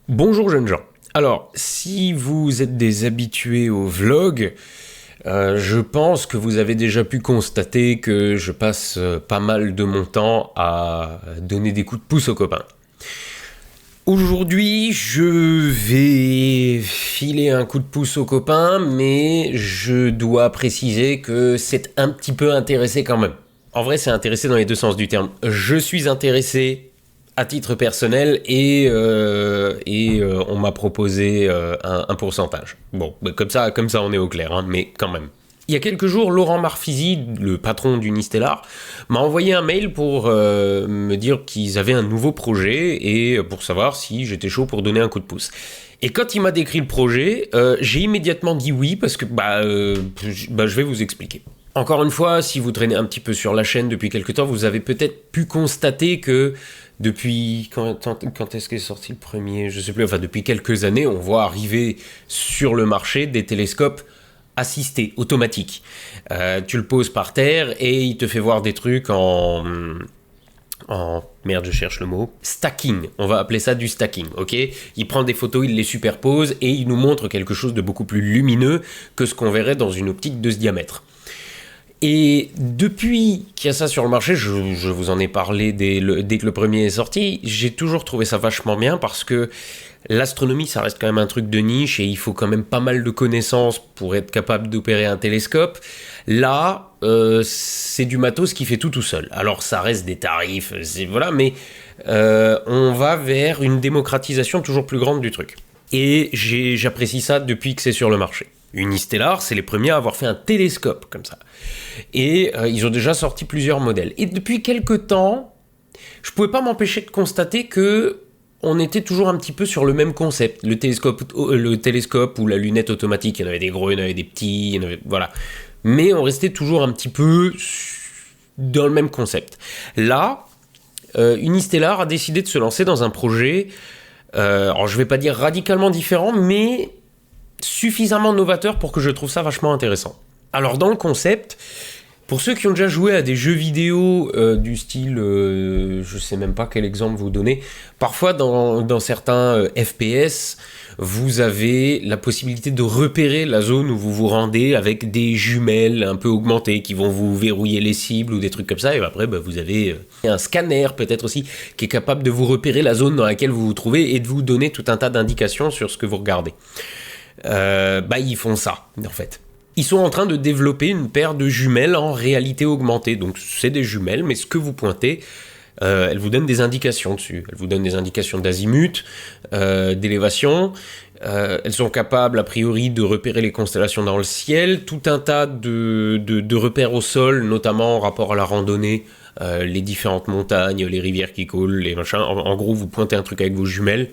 Bonjour jeunes gens. Alors, si vous êtes des habitués au vlog, je pense que vous avez déjà pu constater que je passe pas mal de mon temps à donner des coups de pouce aux copains. Aujourd'hui, je vais filer un coup de pouce aux copains, mais je dois préciser que c'est un petit peu intéressé quand même. En vrai, c'est intéressé dans les deux sens du terme. Je suis intéressé à titre personnel et on m'a proposé un pourcentage. Bon, bah, comme ça on est au clair, hein, mais quand même. Il y a quelques jours, Laurent Marfisi, le patron d'Unistellar, m'a envoyé un mail pour me dire qu'ils avaient un nouveau projet et pour savoir si j'étais chaud pour donner un coup de pouce. Et quand il m'a décrit le projet, j'ai immédiatement dit oui parce que je vais vous expliquer. Encore une fois, si vous traînez un petit peu sur la chaîne depuis quelques temps, vous avez peut-être pu constater que depuis quand est-ce qu'est sorti le premier, je sais plus, enfin depuis quelques années, on voit arriver sur le marché des télescopes assistés, automatiques. Tu le poses par terre et il te fait voir des trucs merde, je cherche le mot, stacking, on va appeler ça du stacking, ok. Il prend des photos, il les superpose et il nous montre quelque chose de beaucoup plus lumineux que ce qu'on verrait dans une optique de ce diamètre. Et depuis qu'il y a ça sur le marché, je vous en ai parlé dès que le premier est sorti, j'ai toujours trouvé ça vachement bien parce que l'astronomie, ça reste quand même un truc de niche et il faut quand même pas mal de connaissances pour être capable d'opérer un télescope. Là, c'est du matos qui fait tout seul. Alors ça reste des tarifs, voilà, mais on va vers une démocratisation toujours plus grande du truc. Et j'apprécie ça depuis que c'est sur le marché. Unistellar, c'est les premiers à avoir fait un télescope comme ça. Et ils ont déjà sorti plusieurs modèles. Et depuis quelques temps, je pouvais pas m'empêcher de constater que on était toujours un petit peu sur le même concept. Le télescope ou la lunette automatique, il y en avait des gros, il y en avait des petits, il y en avait, voilà. Mais on restait toujours un petit peu dans le même concept. Là, Unistellar a décidé de se lancer dans un projet, alors je vais pas dire radicalement différent, mais suffisamment novateur pour que je trouve ça vachement intéressant. Alors dans le concept, pour ceux qui ont déjà joué à des jeux vidéo du style, je sais même pas quel exemple vous donner, parfois dans certains FPS, vous avez la possibilité de repérer la zone où vous vous rendez avec des jumelles un peu augmentées qui vont vous verrouiller les cibles ou des trucs comme ça, et après vous avez un scanner peut-être aussi qui est capable de vous repérer la zone dans laquelle vous vous trouvez et de vous donner tout un tas d'indications sur ce que vous regardez. Ils font ça en fait. Ils sont en train de développer une paire de jumelles en réalité augmentée. Donc c'est des jumelles, mais ce que vous pointez, elles vous donnent des indications dessus. Elles vous donnent des indications d'azimut, d'élévation. Elles sont capables a priori de repérer les constellations dans le ciel, tout un tas de repères au sol, notamment en rapport à la randonnée, les différentes montagnes, les rivières qui coulent, les machins. En gros, vous pointez un truc avec vos jumelles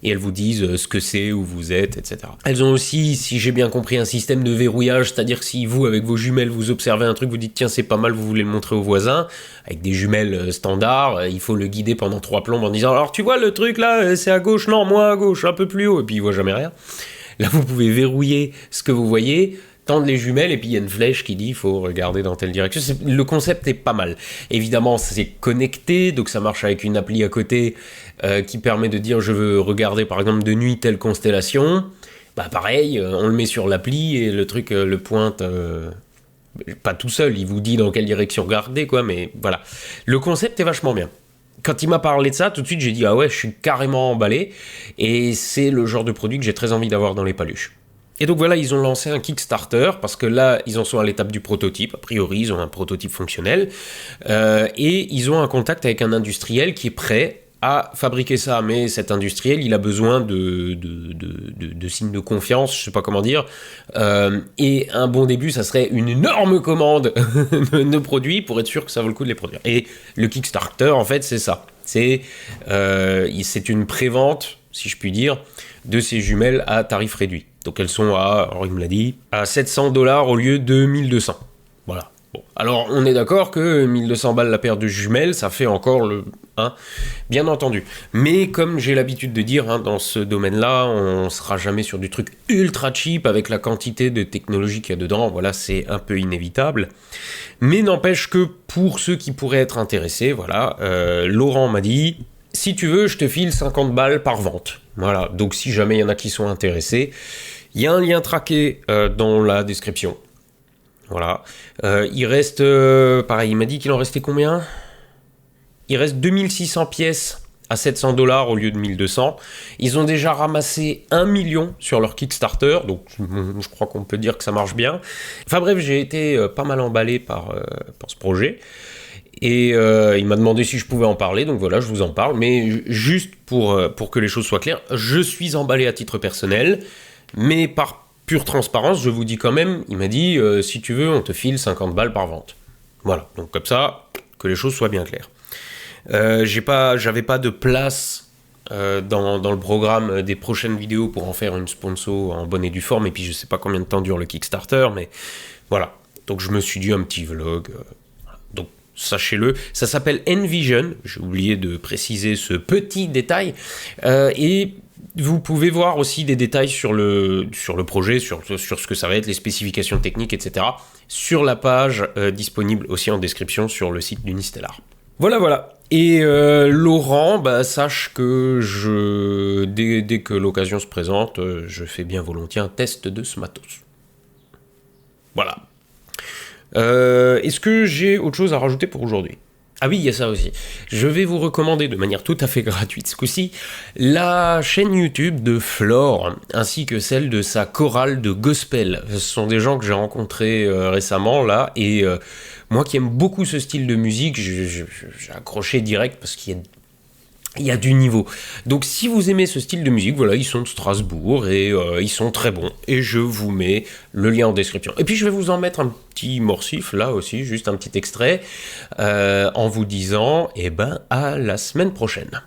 et elles vous disent ce que c'est, où vous êtes, etc. Elles ont aussi, si j'ai bien compris, un système de verrouillage, c'est-à-dire que si vous, avec vos jumelles, vous observez un truc, vous dites tiens c'est pas mal, vous voulez le montrer au voisin, avec des jumelles standards, il faut le guider pendant 3 plombes en disant alors tu vois le truc là, c'est à gauche, non, moins à gauche, un peu plus haut, et puis il voit jamais rien. Là vous pouvez verrouiller ce que vous voyez, tendre les jumelles et puis il y a une flèche qui dit il faut regarder dans telle direction. Le concept est pas mal. Évidemment c'est connecté, donc ça marche avec une appli à côté qui permet de dire je veux regarder par exemple de nuit telle constellation. Bah pareil, on le met sur l'appli et le truc le pointe pas tout seul, il vous dit dans quelle direction regarder quoi, mais voilà. Le concept est vachement bien. Quand il m'a parlé de ça, tout de suite j'ai dit ah ouais, je suis carrément emballé et c'est le genre de produit que j'ai très envie d'avoir dans les paluches. Et donc voilà, ils ont lancé un Kickstarter, parce que là, ils en sont à l'étape du prototype. A priori, ils ont un prototype fonctionnel. Et ils ont un contact avec un industriel qui est prêt à fabriquer ça. Mais cet industriel, il a besoin de signes de confiance, je sais pas comment dire. Et un bon début, ça serait une énorme commande de produits pour être sûr que ça vaut le coup de les produire. Et le Kickstarter, en fait, c'est ça. C'est une prévente, si je puis dire, de ces jumelles à tarif réduit. Donc elles sont alors il me l'a dit, à 700$ au lieu de 1200. Voilà. Bon. Alors on est d'accord que 1200 balles la paire de jumelles, ça fait encore le... bien entendu. Mais comme j'ai l'habitude de dire, dans ce domaine-là, on sera jamais sur du truc ultra cheap avec la quantité de technologie qu'il y a dedans. Voilà, c'est un peu inévitable. Mais n'empêche que pour ceux qui pourraient être intéressés, voilà, Laurent m'a dit... si tu veux, je te file 50 balles par vente. Voilà, donc si jamais il y en a qui sont intéressés, il y a un lien traqué dans la description. Voilà. Il reste, pareil, il m'a dit qu'il en restait combien ? Il reste 2600 pièces à 700 $ au lieu de 1200. Ils ont déjà ramassé 1 million sur leur Kickstarter, donc je crois qu'on peut dire que ça marche bien. Enfin bref, j'ai été pas mal emballé par ce projet. Et il m'a demandé si je pouvais en parler, donc voilà, je vous en parle. Mais juste pour que les choses soient claires, je suis emballé à titre personnel, mais par pure transparence, je vous dis quand même, il m'a dit, si tu veux, on te file 50 balles par vente. Voilà, donc comme ça, que les choses soient bien claires. J'avais pas de place dans le programme des prochaines vidéos pour en faire une sponsor en bonne et due forme, et puis je sais pas combien de temps dure le Kickstarter, mais voilà. Donc je me suis dit un petit vlog. Donc sachez-le, ça s'appelle Envision, j'ai oublié de préciser ce petit détail, et vous pouvez voir aussi des détails sur le projet, sur ce que ça va être, les spécifications techniques, etc., sur la page disponible aussi en description sur le site d'Unistellar. Voilà. Et Laurent, sache que dès que l'occasion se présente, je fais bien volontiers un test de ce matos. Voilà. Est-ce que j'ai autre chose à rajouter pour aujourd'hui ? Ah oui, il y a ça aussi. Je vais vous recommander de manière tout à fait gratuite ce coup-ci la chaîne YouTube de Flore, ainsi que celle de sa chorale de gospel. Ce sont des gens que j'ai rencontrés récemment, là, et moi qui aime beaucoup ce style de musique, j'ai accroché direct parce qu'il y a du niveau. Donc si vous aimez ce style de musique, voilà, ils sont de Strasbourg et ils sont très bons. Et je vous mets le lien en description. Et puis je vais vous en mettre un petit morcif là aussi, juste un petit extrait, en vous disant, à la semaine prochaine.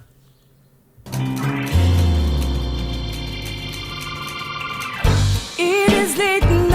It is late night.